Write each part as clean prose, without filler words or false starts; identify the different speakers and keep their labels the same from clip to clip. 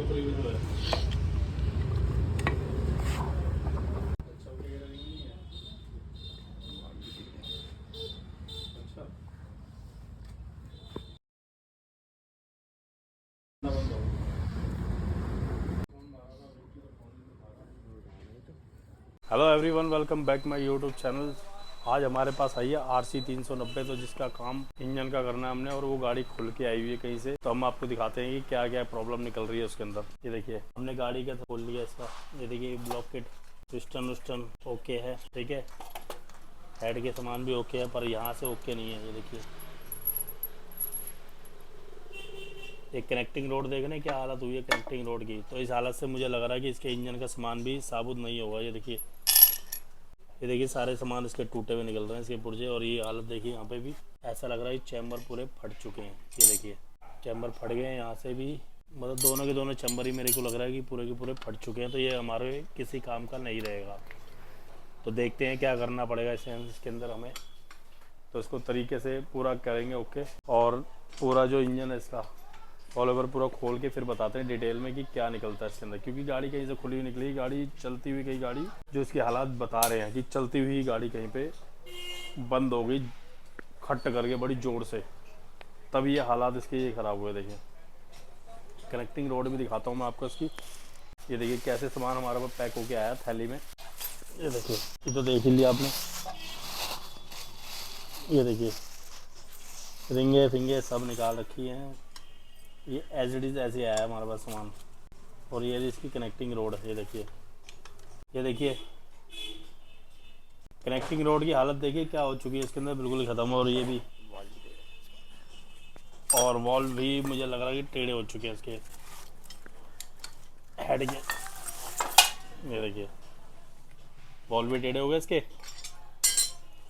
Speaker 1: ऊपरी में जो है hello everyone, welcome back my YouTube channel. आज हमारे पास आई है RC 390, तो जिसका काम इंजन का करना है हमने, और वो गाड़ी खुल के आई हुई है कहीं से। तो हम आपको दिखाते हैं कि क्या क्या प्रॉब्लम निकल रही है उसके अंदर। ये देखिए, हमने गाड़ी का खोल लिया इसका। ये देखिए, block kit, piston Winston okay है, ठीक है। हेड के सामान भी ओके है, पर यहाँ से ओके नहीं है। ये देखिए, एक कनेक्टिंग रोड देखने क्या हालत हुई है कनेक्टिंग रोड की। तो इस हालत से मुझे लग रहा है कि इसके इंजन का सामान भी साबुत नहीं होगा। ये देखिए सारे सामान इसके टूटे हुए निकल रहे हैं, इसके पुर्जे। और ये हालत देखिए, यहाँ पे भी ऐसा लग रहा है चैम्बर पूरे फट चुके हैं। ये देखिए, चैम्बर फट गए हैं यहाँ से भी, मतलब दोनों के दोनों चैम्बर ही मेरे को लग रहा है कि पूरे के पूरे फट चुके हैं। तो ये हमारे किसी काम का नहीं रहेगा। तो देखते हैं क्या करना पड़ेगा इसके अंदर हमें। तो इसको तरीके से पूरा करेंगे ओके। और पूरा जो इंजन है इसका ऑल ओवर पूरा खोल के फिर बताते हैं डिटेल में कि क्या निकलता है इसके अंदर। क्योंकि गाड़ी कहीं से खुली हुई निकली, गाड़ी चलती हुई, कई गाड़ी जो इसकी हालात बता रहे हैं कि चलती हुई गाड़ी कहीं पे बंद हो गई खट करके बड़ी जोर से, तब ये हालात इसके ये ख़राब हुए। देखिए, कनेक्टिंग रोड भी दिखाता हूँ मैं आपको इसकी। ये देखिए कैसे सामान हमारे पास पैक होके आया थैली में। ये देखिए, ये तो देख ही लिया आपने। ये देखिए, रिंगे फिंगे सब निकाल रखी हैं। ये एज इट इज़ ऐसे आया हमारे पास सामान। और ये इसकी कनेक्टिंग रोड है। ये देखिए कनेक्टिंग रोड की हालत देखिए क्या हो चुकी है इसके अंदर, बिल्कुल ही ख़त्म। और ये भी, और वॉल्व भी मुझे लग रहा है कि टेढ़े हो चुके हैं इसके हेड के। ये देखिए, वॉल्व भी टेढ़े हो गए इसके।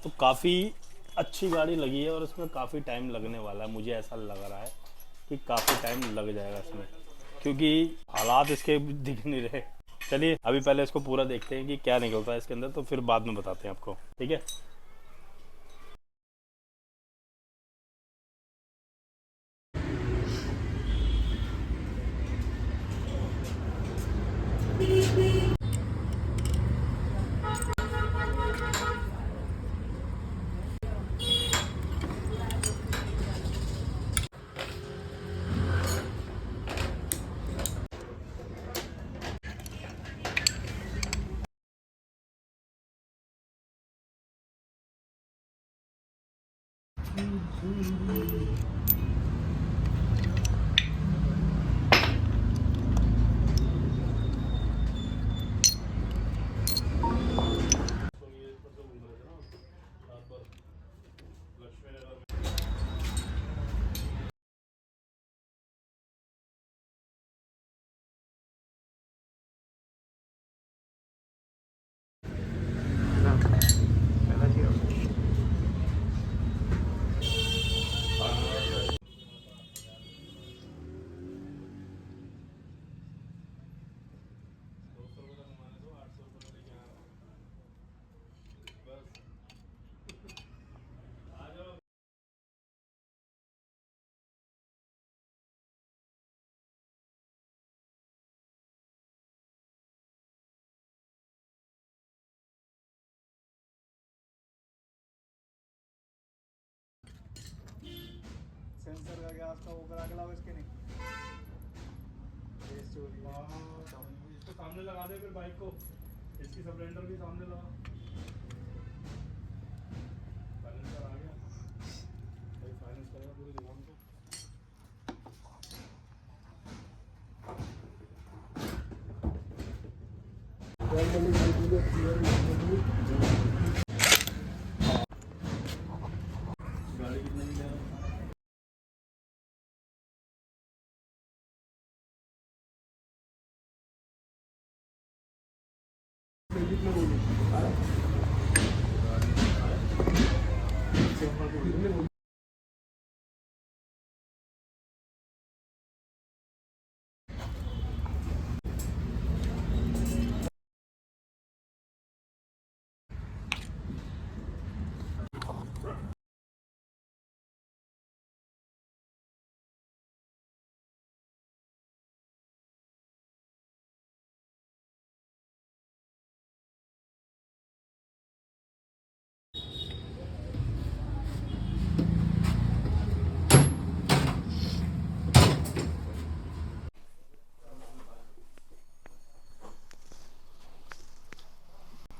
Speaker 1: तो काफ़ी अच्छी गाड़ी लगी है और इसमें काफ़ी टाइम लगने वाला है। मुझे ऐसा लग रहा है कि काफ़ी टाइम लग जाएगा इसमें, क्योंकि हालात इसके दिख नहीं रहे। चलिए अभी पहले इसको पूरा देखते हैं कि क्या निकलता है इसके अंदर, तो फिर बाद में बताते हैं आपको, ठीक है।
Speaker 2: सेंसर का गैस का वो करा के लाओ इसके नहीं।
Speaker 1: इसको सामने लगा दे फिर बाइक को, इसकी स्प्लेंडर भी सामने लगा। साइलेंसर आ गया भाई, साइलेंस करेगा पूरी दुकान को। गाड़ी कितने की ले रहा है?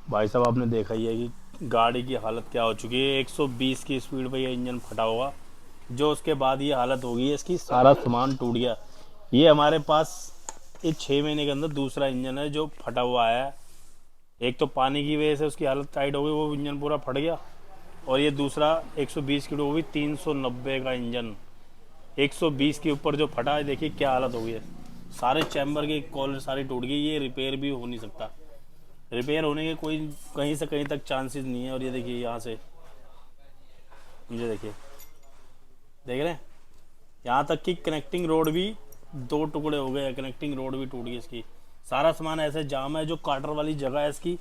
Speaker 1: भाई साहब आपने देखा ही है कि गाड़ी की हालत क्या हो चुकी है। 120 की स्पीड पे ये इंजन फटा होगा, जो उसके बाद ये हालत हो गई है इसकी, सारा सामान टूट गया। ये हमारे पास इस 6 महीने के अंदर दूसरा इंजन है जो फटा हुआ आया है। एक तो पानी की वजह से उसकी हालत टाइट हो गई, वो इंजन पूरा फट गया, और ये दूसरा 120 किलो, वो भी 390 का इंजन 120 के ऊपर जो फटा है, देखिए क्या हालत हो गई है। सारे चैम्बर की कॉलर सारी टूट गई। ये रिपेयर भी हो नहीं सकता, रिपेयर होने के कोई कहीं से कहीं तक चांसेस नहीं है। और ये देखिए यहाँ से, मुझे देखिए, देख रहे हैं, यहाँ तक कि कनेक्टिंग रोड भी 2 टुकड़े हो गए, कनेक्टिंग रोड भी टूट गई इसकी। सारा सामान ऐसे जाम है, जो काटर वाली जगह है इसकी,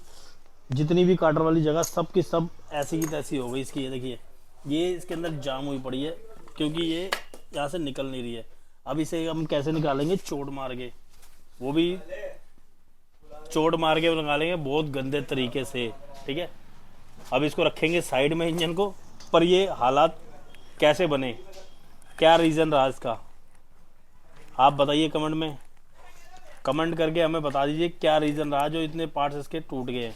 Speaker 1: जितनी भी काटर वाली जगह सब की सब ऐसी की तैसी हो गई इसकी। ये देखिए, ये इसके अंदर जाम हुई पड़ी है, क्योंकि ये यहाँ से निकल नहीं रही है। अब इसे हम कैसे निकालेंगे? चोट मार के, वो भी चोट मार के निकालेंगे बहुत गंदे तरीके से, ठीक है। अब इसको रखेंगे साइड में इंजन को, पर ये हालात कैसे बने, क्या रीज़न रहा इसका, आप बताइए कमेंट में, कमेंट करके हमें बता दीजिए क्या रीज़न रहा जो इतने पार्ट्स इसके टूट गए।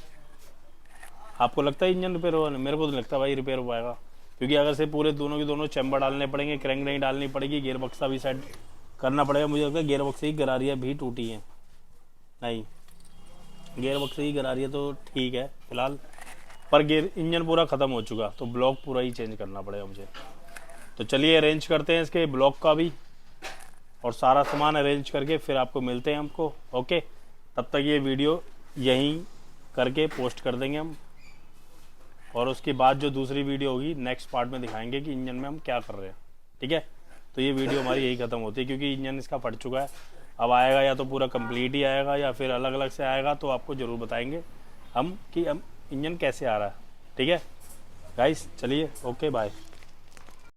Speaker 1: आपको लगता है इंजन रिपेयर हुआ? मेरे को तो लगता है भाई रिपेयर हो पाएगा, क्योंकि अगर से पूरे दोनों के दोनों चैम्बर डालने पड़ेंगे, क्रैंक नहीं डालनी पड़ेगी, गियर बक्सा भी सेट करना पड़ेगा। मुझे लगता है गियर बक्से की गरारियाँ भी टूटी हैं, नहीं गियर बक्से की गरारियाँ तो ठीक है फिलहाल, पर गियर इंजन पूरा ख़त्म हो चुका, तो ब्लॉक पूरा ही चेंज करना पड़ेगा मुझे। तो चलिए अरेंज करते हैं इसके ब्लॉक का भी, और सारा सामान अरेंज करके फिर आपको मिलते हैं हमको। ओके, तब तक ये वीडियो यहीं करके पोस्ट कर देंगे हम, और उसके बाद जो दूसरी वीडियो होगी नेक्स्ट पार्ट में दिखाएंगे कि इंजन में हम क्या कर रहे हैं, ठीक है। तो ये वीडियो हमारी यही ख़त्म होती है, क्योंकि इंजन इसका फट चुका है। अब आएगा या तो पूरा कंप्लीट ही आएगा, या फिर अलग अलग से आएगा, तो आपको ज़रूर बताएंगे हम कि हम इंजन कैसे आ रहा है, ठीक है गाइस। चलिए ओके बाय।